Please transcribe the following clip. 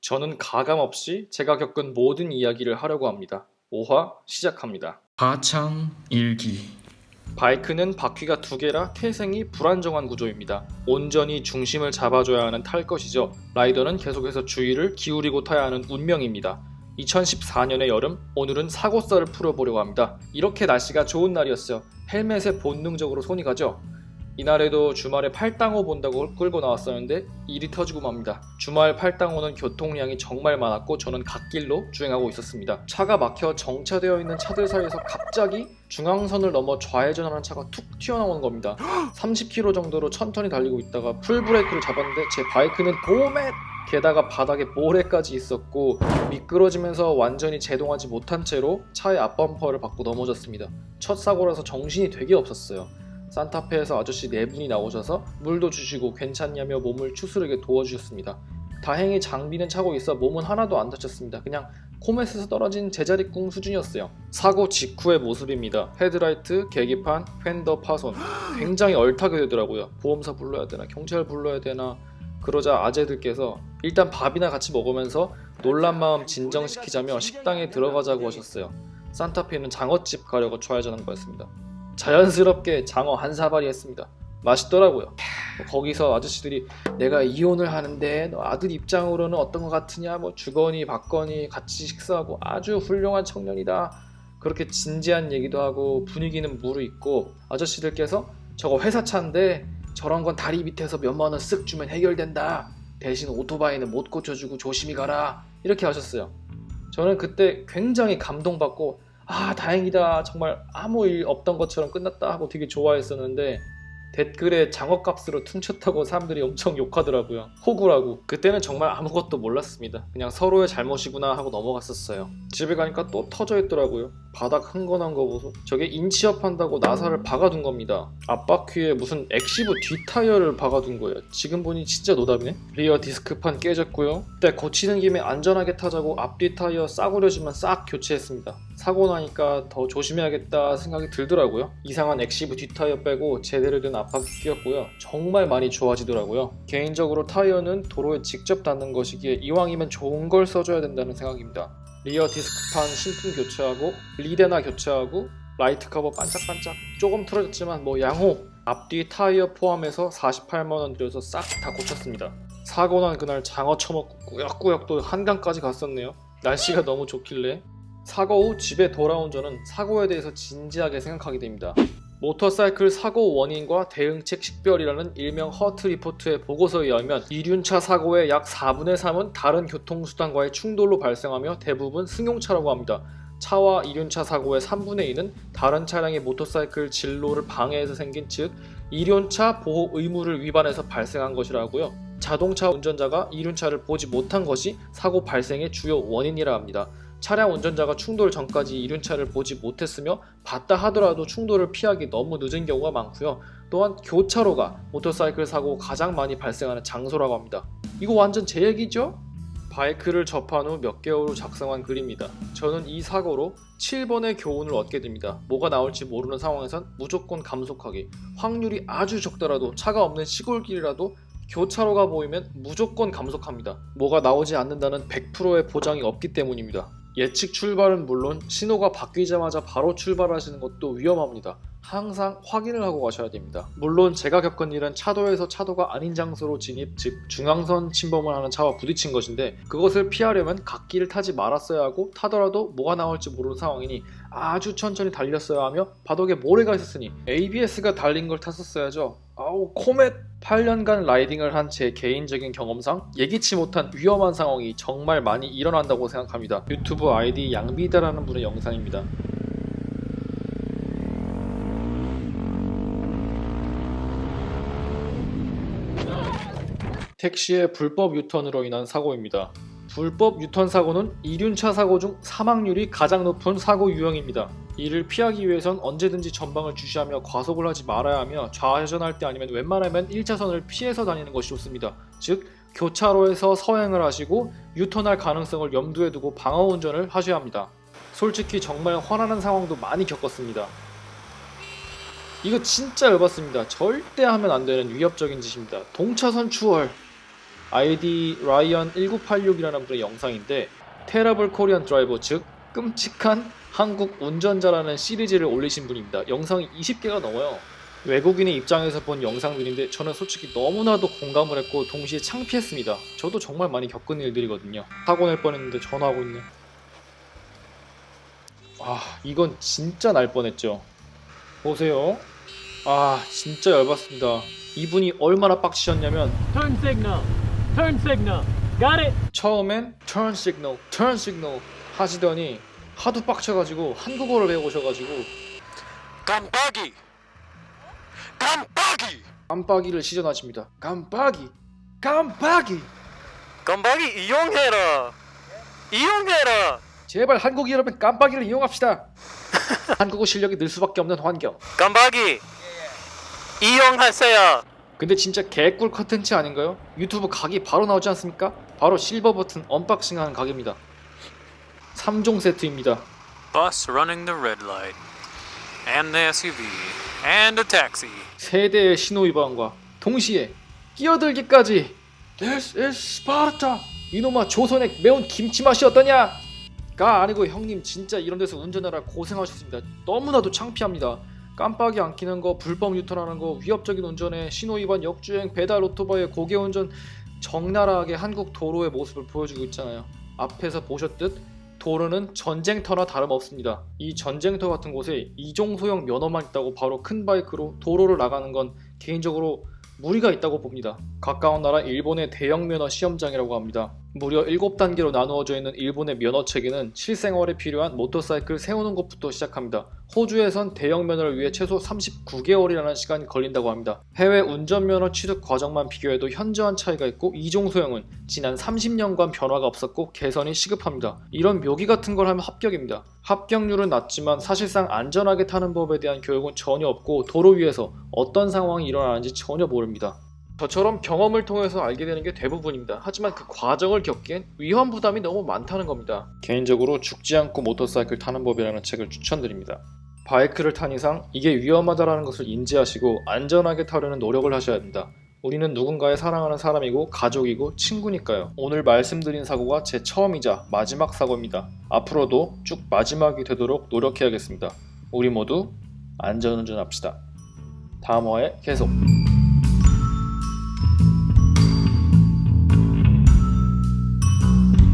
저는 가감없이 제가 겪은 모든 이야기를 하려고 합니다. 5화 시작합니다. 가창 일기. 바이크는 바퀴가 두 개라 태생이 불안정한 구조입니다. 온전히 중심을 잡아줘야 하는 탈 것이죠. 라이더는 계속해서 주의를 기울이고 타야 하는 운명입니다. 2014년의 여름, 오늘은 사고썰을 풀어보려고 합니다. 이렇게 날씨가 좋은 날이었어요. 헬멧에 본능적으로 손이 가죠. 이날에도 주말에 팔당호 본다고 끌고 나왔었는데 일이 터지고 맙니다. 주말 팔당호는 교통량이 정말 많았고 저는 갓길로 주행하고 있었습니다. 차가 막혀 정차되어 있는 차들 사이에서 갑자기 중앙선을 넘어 좌회전하는 차가 툭 튀어나오는 겁니다. 30km 정도로 천천히 달리고 있다가 풀브레이크를 잡았는데 제 바이크는 보멧! 게다가 바닥에 모래까지 있었고 미끄러지면서 완전히 제동하지 못한 채로 차의 앞범퍼를 받고 넘어졌습니다. 첫 사고라서 정신이 되게 없었어요. 산타페에서 아저씨 4분이 나오셔서 물도 주시고 괜찮냐며 몸을 추스르게 도와주셨습니다. 다행히 장비는 차고 있어 몸은 하나도 안 다쳤습니다. 그냥 코멧에서 떨어진 제자리 꿈 수준이었어요. 사고 직후의 모습입니다. 헤드라이트, 계기판, 팬더 파손. 굉장히 얼타게 되더라고요. 보험사 불러야 되나 경찰 불러야 되나. 그러자 아재들께서 일단 밥이나 같이 먹으면서 놀란 마음 진정시키자며 식당에 들어가자고 하셨어요. 산타페는 장어집 가려고 좌회전한 거였습니다. 자연스럽게 장어 한 사발이 했습니다. 맛있더라고요. 거기서 아저씨들이 내가 이혼을 하는데 너 아들 입장으로는 어떤 것 같으냐, 뭐 주거니 받거니 같이 식사하고 아주 훌륭한 청년이다, 그렇게 진지한 얘기도 하고 분위기는 무르익고 아저씨들께서 저거 회사 차인데 저런 건 다리 밑에서 몇만 원 쓱 주면 해결된다, 대신 오토바이는 못 고쳐주고 조심히 가라, 이렇게 하셨어요. 저는 그때 굉장히 감동받고 다행이다, 정말 아무 일 없던 것처럼 끝났다 하고 되게 좋아했었는데 댓글에 장어값으로 퉁쳤다고 사람들이 엄청 욕하더라고요. 호구라고. 그때는 정말 아무것도 몰랐습니다. 그냥 서로의 잘못이구나 하고 넘어갔었어요. 집에 가니까 또 터져 있더라고요. 바닥 흥건한 거 보소. 저게 인치업 한다고 나사를 박아둔 겁니다. 앞바퀴에 무슨 엑시브 뒷타이어를 박아둔 거예요. 지금 보니 진짜 노답이네. 리어 디스크판 깨졌고요. 그때 고치는 김에 안전하게 타자고 앞뒤 타이어 싸구려지만 싹 교체했습니다. 사고 나니까 더 조심해야겠다 생각이 들더라고요. 이상한 엑시브 뒷타이어 빼고 제대로 된 앞바퀴 끼웠고요. 정말 많이 좋아지더라고요. 개인적으로 타이어는 도로에 직접 닿는 것이기에 이왕이면 좋은 걸 써줘야 된다는 생각입니다. 리어 디스크판 신품 교체하고 리데나 교체하고 라이트 커버 반짝반짝 조금 틀어졌지만 뭐 양호. 앞뒤 타이어 포함해서 48만원 들여서 싹 다 고쳤습니다. 사고 난 그날 장어 처먹고 꾸역꾸역 또 한강까지 갔었네요. 날씨가 너무 좋길래. 사고 후 집에 돌아온 저는 사고에 대해서 진지하게 생각하게 됩니다. 모터사이클 사고 원인과 대응책 식별이라는 일명 허트 리포트의 보고서에 의하면 이륜차 사고의 약 4분의 3은 다른 교통수단과의 충돌로 발생하며 대부분 승용차라고 합니다. 차와 이륜차 사고의 3분의 2는 다른 차량의 모터사이클 진로를 방해해서 생긴, 즉 이륜차 보호 의무를 위반해서 발생한 것이라고요. 자동차 운전자가 이륜차를 보지 못한 것이 사고 발생의 주요 원인이라 합니다. 차량 운전자가 충돌 전까지 이륜차를 보지 못했으며 봤다 하더라도 충돌을 피하기 너무 늦은 경우가 많고요. 또한 교차로가 모터사이클 사고 가장 많이 발생하는 장소라고 합니다. 이거 완전 제 얘기죠? 바이크를 접한 후 몇 개월 후 작성한 글입니다. 저는 이 사고로 7번의 교훈을 얻게 됩니다. 뭐가 나올지 모르는 상황에선 무조건 감속하기. 확률이 아주 적더라도 차가 없는 시골길이라도 교차로가 보이면 무조건 감속합니다. 뭐가 나오지 않는다는 100%의 보장이 없기 때문입니다. 예측 출발은 물론 신호가 바뀌자마자 바로 출발하시는 것도 위험합니다. 항상 확인을 하고 가셔야 됩니다. 물론 제가 겪은 일은 차도에서 차도가 아닌 장소로 진입, 즉 중앙선 침범을 하는 차와 부딪힌 것인데 그것을 피하려면 갓길을 타지 말았어야 하고 타더라도 뭐가 나올지 모르는 상황이니 아주 천천히 달렸어야 하며 바닥에 모래가 있었으니 ABS가 달린 걸 탔었어야죠. 아우 코멧! 8년간 라이딩을 한 제 개인적인 경험상 예기치 못한 위험한 상황이 정말 많이 일어난다고 생각합니다. 유튜브 아이디 양비다라는 분의 영상입니다. 택시의 불법 유턴으로 인한 사고입니다. 불법 유턴 사고는 이륜차 사고 중 사망률이 가장 높은 사고 유형입니다. 이를 피하기 위해선 언제든지 전방을 주시하며 과속을 하지 말아야 하며 좌회전할 때 아니면 웬만하면 1차선을 피해서 다니는 것이 좋습니다. 즉 교차로에서 서행을 하시고 유턴할 가능성을 염두에 두고 방어 운전을 하셔야 합니다. 솔직히 정말 화나는 상황도 많이 겪었습니다. 이거 진짜 열받습니다. 절대 하면 안 되는 위협적인 짓입니다. 동차선 추월. 아이디 라이언1986이라는 분의 영상인데 테러블 코리안 드라이버, 즉 끔찍한 한국 운전자라는 시리즈를 올리신 분입니다. 영상이 20개가 넘어요. 외국인의 입장에서 본 영상들인데 저는 솔직히 너무나도 공감을 했고 동시에 창피했습니다. 저도 정말 많이 겪은 일들이거든요. 사고 낼 뻔했는데 전화하고 있네. 아, 이건 진짜 날 뻔했죠. 보세요. 아, 진짜 열받습니다. 이분이 얼마나 빡치셨냐면 Turn signal. Turn signal. Got it. 처음엔 turn signal 하시더니 하도 빡쳐가지고 한국어를 배워오셔가지고 깜빡이를 시전하십니다. 깜빡이 이용해라. 제발 한국 여러분 깜빡이를 이용합시다. 한국어 실력이 늘 수밖에 없는 환경. 깜빡이 이용하세요. 근데 진짜 개꿀 컨텐츠 아닌가요? 유튜브 각이 바로 나오지 않습니까? 바로 실버 버튼 언박싱하는 각입니다. 3종 세트입니다. Bus running the red light, and the SUV, and a taxi. 세대의 신호위반과 동시에 끼어들기까지. This is Sparta. 이놈아, 조선의 매운 김치 맛이 어떠냐? 가 아니고 형님 진짜 이런 데서 운전하라 고생하셨습니다. 너무나도 창피합니다. 깜빡이 안 켜는 거, 불법 유턴하는 거, 위협적인 운전에 신호위반, 역주행, 배달 오토바이의 고개운전, 적나라하게 한국 도로의 모습을 보여주고 있잖아요. 앞에서 보셨듯 도로는 전쟁터나 다름없습니다. 이 전쟁터 같은 곳에 이종소형 면허만 있다고 바로 큰 바이크로 도로를 나가는 건 개인적으로 무리가 있다고 봅니다. 가까운 나라 일본의 대형 면허 시험장이라고 합니다. 무려 7단계로 나누어져 있는 일본의 면허 체계는 실생활에 필요한 모터사이클 세우는 것부터 시작합니다. 호주에선 대형 면허를 위해 최소 39개월이라는 시간이 걸린다고 합니다. 해외 운전면허 취득 과정만 비교해도 현저한 차이가 있고 이종소형은 지난 30년간 변화가 없었고 개선이 시급합니다. 이런 묘기 같은 걸 하면 합격입니다. 합격률은 낮지만 사실상 안전하게 타는 법에 대한 교육은 전혀 없고 도로 위에서 어떤 상황이 일어나는지 전혀 모릅니다. 저처럼 경험을 통해서 알게 되는 게 대부분입니다. 하지만 그 과정을 겪기엔 위험 부담이 너무 많다는 겁니다. 개인적으로 죽지 않고 모터사이클 타는 법이라는 책을 추천드립니다. 바이크를 탄 이상 이게 위험하다는 것을 인지하시고 안전하게 타려는 노력을 하셔야 합니다. 우리는 누군가의 사랑하는 사람이고 가족이고 친구니까요. 오늘 말씀드린 사고가 제 처음이자 마지막 사고입니다. 앞으로도 쭉 마지막이 되도록 노력해야겠습니다. 우리 모두 안전운전합시다. 다음 화에 계속.